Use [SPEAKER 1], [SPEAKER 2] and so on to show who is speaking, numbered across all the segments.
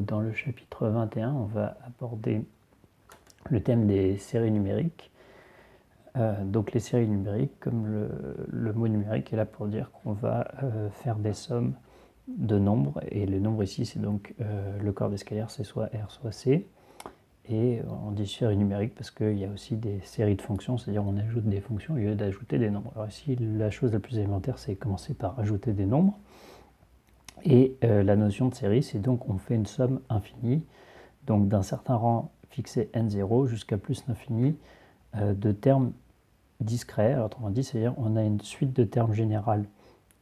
[SPEAKER 1] Donc dans le chapitre 21, on va aborder le thème des séries numériques. Donc les séries numériques, comme le mot numérique est là pour dire qu'on va faire des sommes de nombres, et le nombre ici c'est donc le corps des scalaires, c'est soit R soit C, et on dit série numérique parce qu'il y a aussi des séries de fonctions, c'est-à-dire on ajoute des fonctions au lieu d'ajouter des nombres. Alors ici la chose la plus élémentaire c'est commencer par ajouter des nombres, et la notion de série c'est donc on fait une somme infinie, donc d'un certain rang fixé n0 jusqu'à plus l'infini de termes discrets. Alors autrement dit, c'est-à-dire on a une suite de termes générales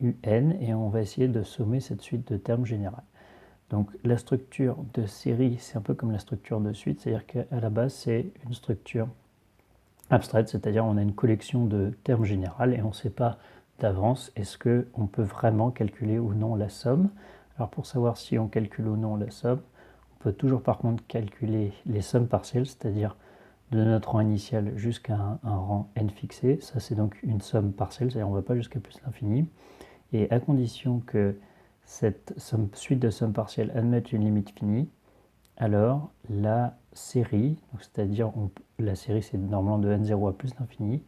[SPEAKER 1] un et on va essayer de sommer cette suite de termes générales. Donc la structure de série, c'est un peu comme la structure de suite, c'est-à-dire qu'à la base c'est une structure abstraite, c'est-à-dire on a une collection de termes générales et on ne sait pas d'avance est-ce qu'on peut vraiment calculer ou non la somme. Alors pour savoir si on calcule ou non la somme, on peut toujours par contre calculer les sommes partielles, c'est-à-dire de notre rang initial jusqu'à un rang n fixé. Ça c'est donc une somme partielle, c'est-à-dire on ne va pas jusqu'à plus l'infini. Et à condition que cette suite de sommes partielles admette une limite finie, alors la série, c'est-à-dire la série c'est normalement de n0 à plus l'infini,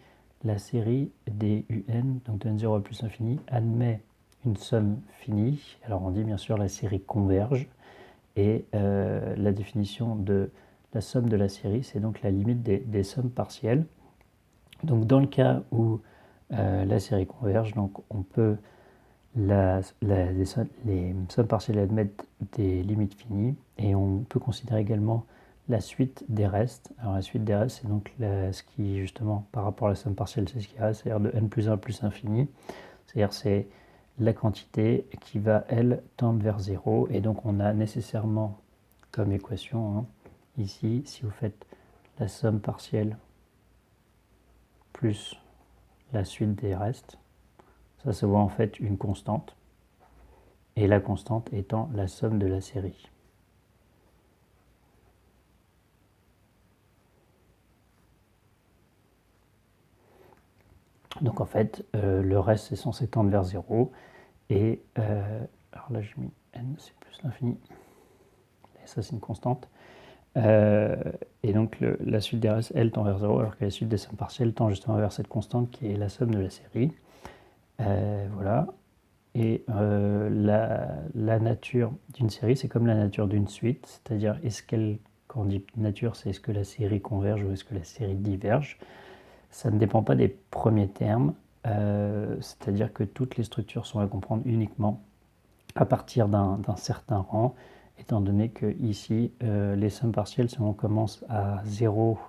[SPEAKER 1] la série des un, donc de n0 à plus l'infini, admet une somme finie. Alors on dit bien sûr la série converge, et la définition de la somme de la série, c'est donc la limite des sommes partielles. Donc dans le cas où la série converge, donc on peut les sommes partielles admettent des limites finies, et on peut considérer également la suite des restes. Alors la suite des restes, c'est donc ce qui, justement, par rapport à la somme partielle, c'est ce qui reste, c'est-à-dire de n plus 1 plus infini. C'est-à-dire c'est la quantité qui va, elle, tendre vers 0. Et donc on a nécessairement comme équation, ici, si vous faites la somme partielle plus la suite des restes, ça se voit en fait une constante, et la constante étant la somme de la série. Donc en fait, le reste est censé tendre vers 0, et alors là j'ai mis n, c'est plus l'infini, et ça c'est une constante, et donc la suite des restes, elle, tend vers 0, alors que la suite des sommes partielles tend justement vers cette constante qui est la somme de la série. Voilà. Et la nature d'une série, c'est comme la nature d'une suite, c'est-à-dire quand on dit nature, c'est est-ce que la série converge ou est-ce que la série diverge. Ça ne dépend pas des premiers termes, c'est-à-dire que toutes les structures sont à comprendre uniquement à partir d'un certain rang, étant donné que ici, les sommes partielles, si on commence à 0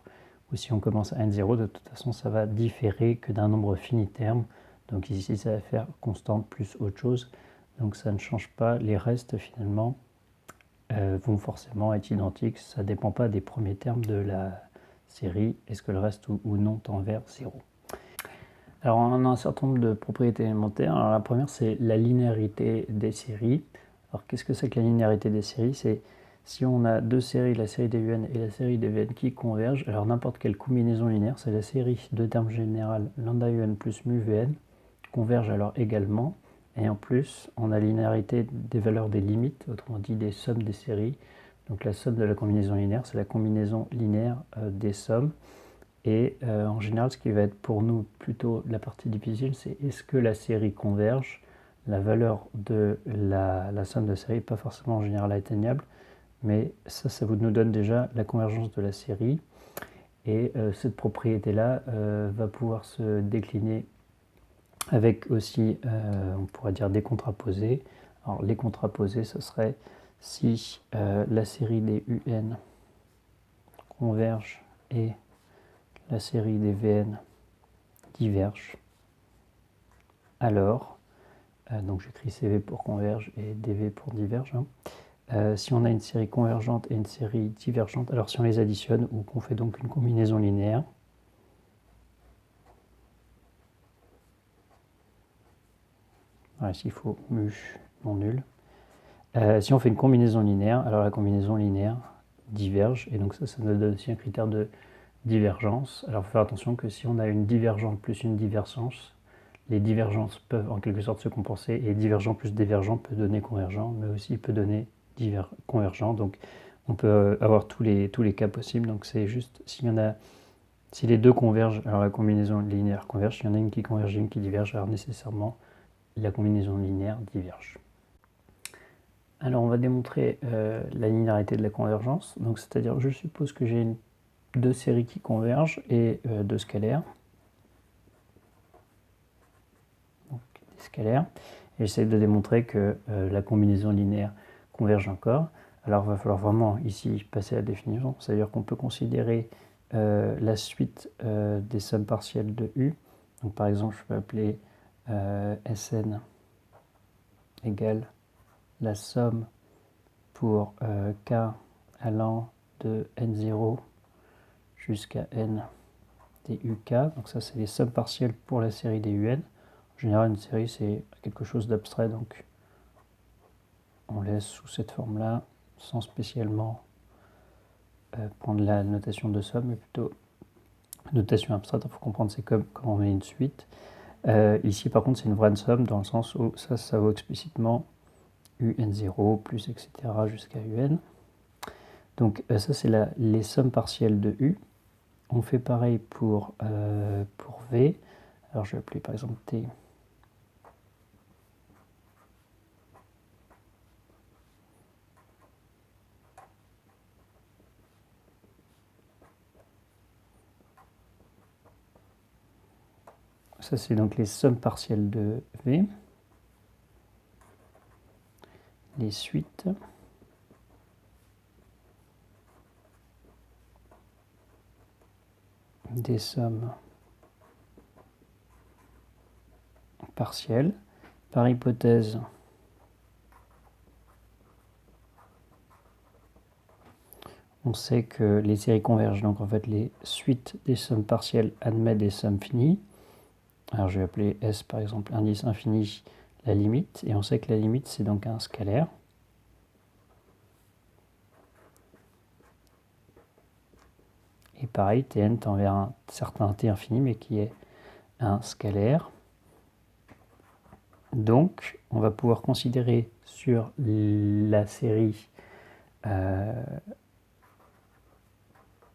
[SPEAKER 1] ou si on commence à n0, de toute façon, ça va différer que d'un nombre fini terme. Donc ici, ça va faire constante plus autre chose. Donc ça ne change pas. Les restes, finalement, vont forcément être identiques. Ça ne dépend pas des premiers termes de la série. Est-ce que le reste ou non tend vers 0. Alors on a un certain nombre de propriétés élémentaires. Alors la première, c'est la linéarité des séries. Alors qu'est-ce que c'est que la linéarité des séries? C'est si on a deux séries, la série des UN et la série des VN qui convergent, alors n'importe quelle combinaison linéaire, c'est la série de termes général lambda UN plus mu VN, converge alors également. Et en plus, on a linéarité des valeurs des limites, autrement dit des sommes des séries. Donc la somme de la combinaison linéaire, c'est la combinaison linéaire des sommes. Et en général, ce qui va être pour nous plutôt la partie difficile, c'est est-ce que la série converge? La valeur de la somme de série n'est pas forcément en général atteignable, mais ça vous nous donne déjà la convergence de la série. Et cette propriété-là va pouvoir se décliner avec aussi, on pourrait dire, des contraposés. Alors les contraposés, ce serait si la série des UN converge et la série des VN diverge, alors, donc j'écris CV pour converge et DV pour diverge, si on a une série convergente et une série divergente, alors si on les additionne ou qu'on fait donc une combinaison linéaire, voilà, ici il faut mu non nul, si on fait une combinaison linéaire, alors la combinaison linéaire diverge, et donc ça nous donne aussi un critère de divergence. Alors il faut faire attention que si on a une divergente plus une divergence, les divergences peuvent en quelque sorte se compenser, et divergent plus divergent peut donner convergent, mais aussi peut donner convergents. Donc on peut avoir tous les cas possibles. Donc c'est juste si les deux convergent, alors la combinaison linéaire converge. S'il y en a une qui converge et une qui diverge, alors nécessairement la combinaison linéaire diverge. Alors on va démontrer la linéarité de la convergence. Donc c'est-à-dire, je suppose que j'ai deux séries qui convergent et deux scalaires. Donc des scalaires. Et j'essaie de démontrer que la combinaison linéaire converge encore. Alors il va falloir vraiment ici passer à la définition. C'est-à-dire qu'on peut considérer la suite des sommes partielles de U. Donc par exemple, je peux appeler Sn égale la somme pour k allant de n0 jusqu'à n des uk. Donc ça, c'est les sommes partielles pour la série des un. En général, une série, c'est quelque chose d'abstrait, donc on laisse sous cette forme-là, sans spécialement prendre la notation de somme, mais plutôt notation abstraite. Il faut comprendre, c'est comme quand on met une suite. Ici, par contre, c'est une vraie somme, dans le sens où ça vaut explicitement un0 plus etc. jusqu'à un. Donc ça, c'est les sommes partielles de U. On fait pareil pour V. Alors je vais appeler par exemple T. Ça, c'est donc les sommes partielles de V. Les suites. Des sommes partielles. Par hypothèse, on sait que les séries convergent. Donc en fait, les suites des sommes partielles admettent des sommes finies. Alors je vais appeler S par exemple indice infini la limite. Et on sait que la limite, c'est donc un scalaire. Et pareil, Tn tend vers un certain T infini, mais qui est un scalaire. Donc, on va pouvoir considérer sur la série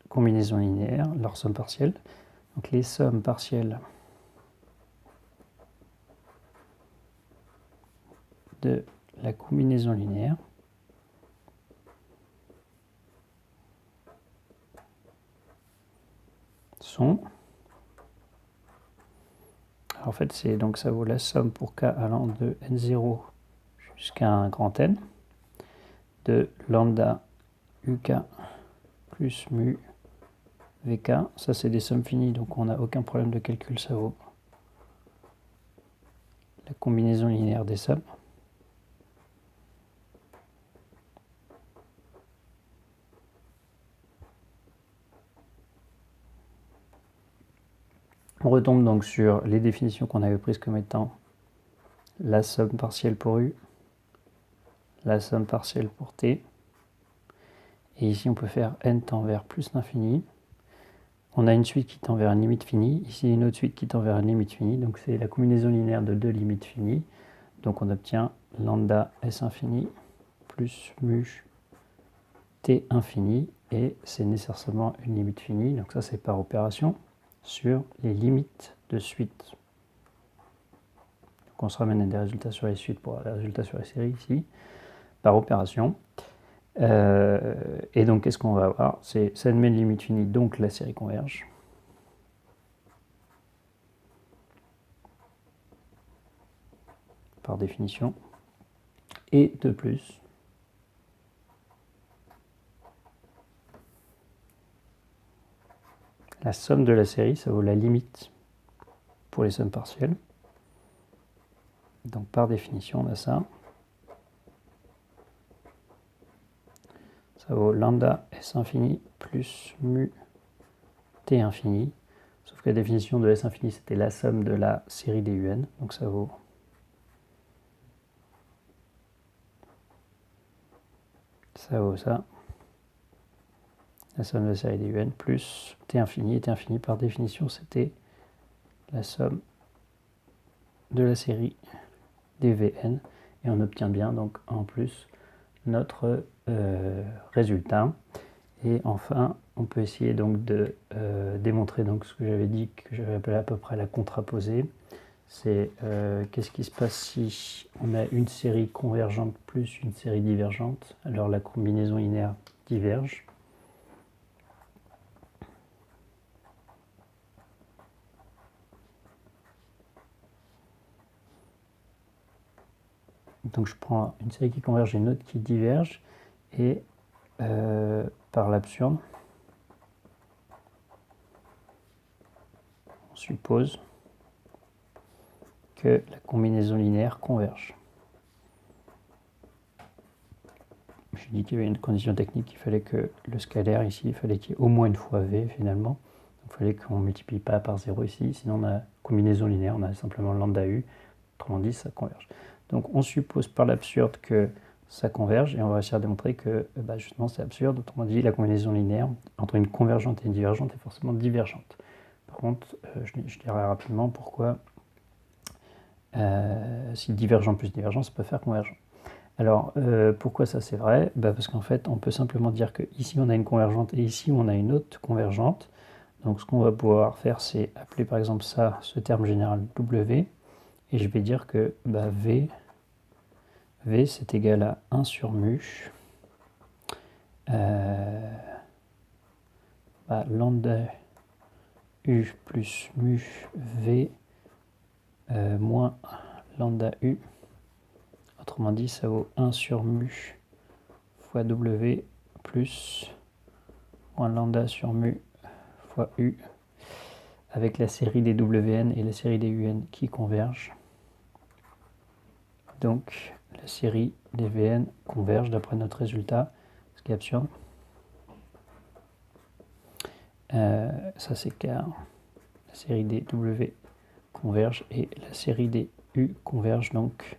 [SPEAKER 1] combinaison linéaire leur somme partielle. Donc, les sommes partielles de la combinaison linéaire sont... En fait, ça vaut la somme pour k allant de n0 jusqu'à un grand N de lambda uk plus mu vk. Ça, c'est des sommes finies, donc on n'a aucun problème de calcul. Ça vaut la combinaison linéaire des sommes. On retombe donc sur les définitions qu'on avait prises comme étant la somme partielle pour U, la somme partielle pour T. Et ici, on peut faire n tend vers plus l'infini. On a une suite qui tend vers une limite finie. Ici, une autre suite qui tend vers une limite finie. Donc, c'est la combinaison linéaire de deux limites finies. Donc, on obtient lambda S infini plus mu T infini. Et c'est nécessairement une limite finie. Donc, ça, c'est par opération sur les limites de suite. Donc, on se ramène à des résultats sur les suites pour les résultats sur les séries ici, par opération. Et donc, qu'est-ce qu'on va avoir? Ça admet une limite finie, donc la série converge. Par définition. Et de plus, la somme de la série, ça vaut la limite pour les sommes partielles. Donc, par définition, on a ça. Ça vaut lambda S infini plus mu T infini. Sauf que la définition de S infini, c'était la somme de la série des UN. Donc, ça vaut ça. La somme de la série des UN plus T infini. Et T infini, par définition, c'était la somme de la série des Vn. Et on obtient bien, donc, en plus, notre résultat. Et enfin, on peut essayer donc de démontrer donc ce que j'avais dit, que j'avais appelé à peu près la contraposée. C'est qu'est-ce qui se passe si on a une série convergente plus une série divergente. Alors la combinaison linéaire diverge. Donc je prends une série qui converge et une autre qui diverge, et par l'absurde, on suppose que la combinaison linéaire converge. J'ai dit qu'il y avait une condition technique, il fallait que le scalaire ici, il fallait qu'il y ait au moins une fois v finalement. Il fallait qu'on ne multiplie pas par 0 ici, sinon on a combinaison linéaire, on a simplement lambda u, autrement dit ça converge. Donc on suppose par l'absurde que ça converge, et on va essayer de démontrer que justement c'est absurde, autrement dit la combinaison linéaire entre une convergente et une divergente est forcément divergente. Par contre, je dirai rapidement pourquoi si divergent plus divergent, ça peut faire convergent. Alors, pourquoi ça c'est vrai? Parce qu'en fait, on peut simplement dire que ici on a une convergente et ici on a une autre convergente. Donc ce qu'on va pouvoir faire, c'est appeler par exemple ça, ce terme général W, et je vais dire que V c'est égal à 1 sur mu lambda U plus mu V moins lambda U. Autrement dit, ça vaut 1 sur mu fois W plus moins lambda sur mu fois U, avec la série des Wn et la série des Un qui convergent. Donc la série des Vn converge d'après notre résultat, ce qui est absurde. Ça c'est car la série des W converge et la série des U converge, donc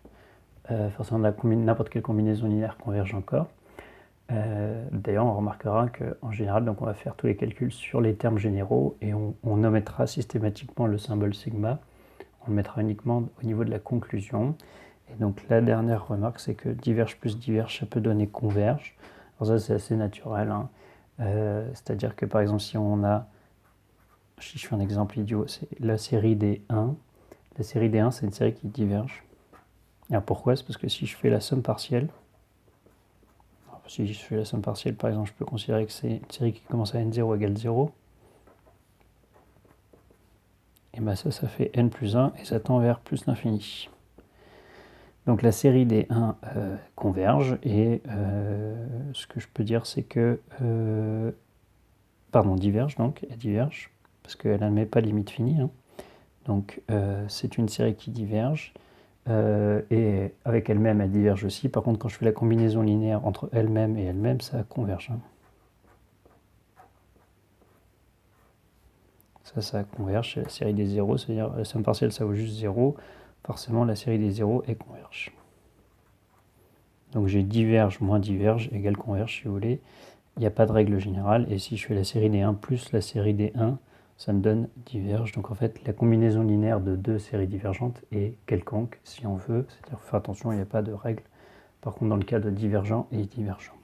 [SPEAKER 1] forcément n'importe quelle combinaison linéaire converge encore. D'ailleurs, on remarquera qu'en général, donc on va faire tous les calculs sur les termes généraux et on omettra systématiquement le symbole sigma. On le mettra uniquement au niveau de la conclusion. Et donc la dernière remarque, c'est que diverge plus diverge, ça peut donner converge. Alors ça, c'est assez naturel, hein. C'est-à-dire que par exemple, si je fais un exemple idiot, c'est la série des 1. La série des 1, c'est une série qui diverge. Alors pourquoi? C'est parce que si je fais la somme partielle, par exemple, je peux considérer que c'est une série qui commence à n0 égale 0. Et bien ça fait n plus 1 et ça tend vers plus l'infini. Donc la série des 1 converge, et ce que je peux dire, c'est que diverge, donc elle diverge parce qu'elle n'admet pas de limite finie, hein. Donc c'est une série qui diverge, et avec elle-même elle diverge aussi. Par contre, quand je fais la combinaison linéaire entre elle-même et elle-même, ça converge, hein. Ça converge, c'est la série des zéros, c'est-à-dire la somme partielle ça vaut juste 0, forcément la série des zéros est converge. Donc j'ai diverge moins diverge égale converge, si vous voulez. Il n'y a pas de règle générale, et si je fais la série des 1 plus la série des 1, ça me donne diverge. Donc en fait, la combinaison linéaire de deux séries divergentes est quelconque, si on veut. C'est-à-dire, faire attention, il n'y a pas de règle. Par contre, dans le cas de divergent et divergent.